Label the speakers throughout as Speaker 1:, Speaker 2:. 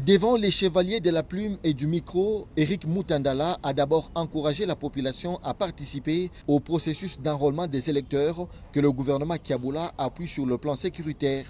Speaker 1: Devant les chevaliers de la plume et du micro, Eric Mutandala a d'abord encouragé la population à participer au processus d'enrôlement des électeurs que le gouvernement Kiaboula appuie sur le plan sécuritaire.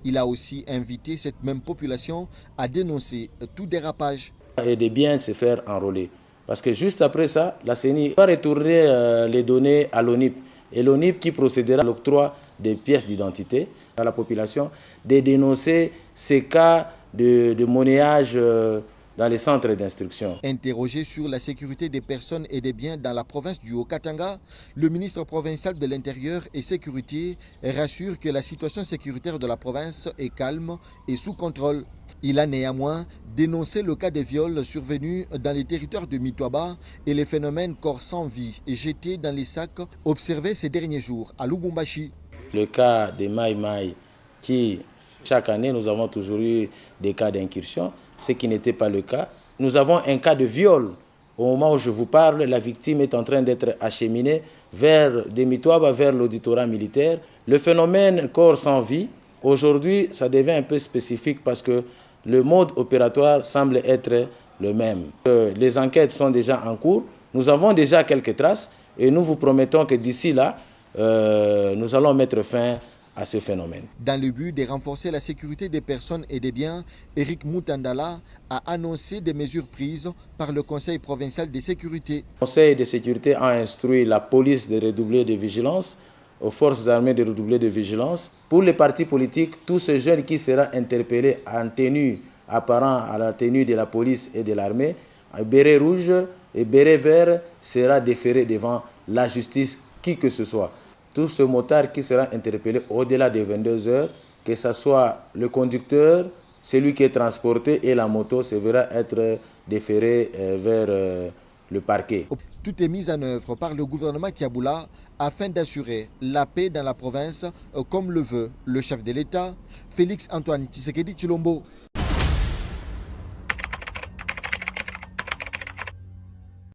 Speaker 1: Il a aussi invité cette même population à dénoncer tout dérapage.
Speaker 2: Et de bien se faire enrôler. Parce que juste après ça, la CENI va retourner les données à l'ONIP. Et l'ONIP qui procédera à l'octroi des pièces d'identité à la population, de dénoncer ces cas de monnayage dans les centres d'instruction.
Speaker 1: Interrogé sur la sécurité des personnes et des biens dans la province du Haut-Katanga, le ministre provincial de l'Intérieur et Sécurité rassure que la situation sécuritaire de la province est calme et sous contrôle. Il a néanmoins dénoncé le cas de viol survenu dans les territoires de Mitwaba et les phénomènes corps sans vie et jetés dans les sacs observés ces derniers jours à Lubumbashi.
Speaker 2: Le cas de Mai Mai, qui chaque année nous avons toujours eu des cas d'incursion, ce qui n'était pas le cas. Nous avons un cas de viol. Au moment où je vous parle, la victime est en train d'être acheminée vers Mitwaba, vers l'auditorat militaire. Le phénomène corps sans vie, aujourd'hui, ça devient un peu spécifique parce que le mode opératoire semble être le même. Les enquêtes sont déjà en cours. Nous avons déjà quelques traces et nous vous promettons que d'ici là, nous allons mettre fin à ce phénomène.
Speaker 1: Dans le but de renforcer la sécurité des personnes et des biens, Eric Mutandala a annoncé des mesures prises par le Conseil provincial de sécurité.
Speaker 2: Le Conseil de sécurité a instruit la police de redoubler de vigilance, aux forces armées de redoubler de vigilance. Pour les partis politiques, tout ce jeune qui sera interpellé en tenue apparent à la tenue de la police et de l'armée, un béret rouge et béret vert sera déféré devant la justice, qui que ce soit. Tout ce motard qui sera interpellé au-delà des 22 heures, que ce soit le conducteur, celui qui est transporté et la moto, se verra être déféré vers le parquet.
Speaker 1: Tout est mis en œuvre par le gouvernement Kiaboula afin d'assurer la paix dans la province, comme le veut le chef de l'État, Félix Antoine Tshisekedi Tshilombo.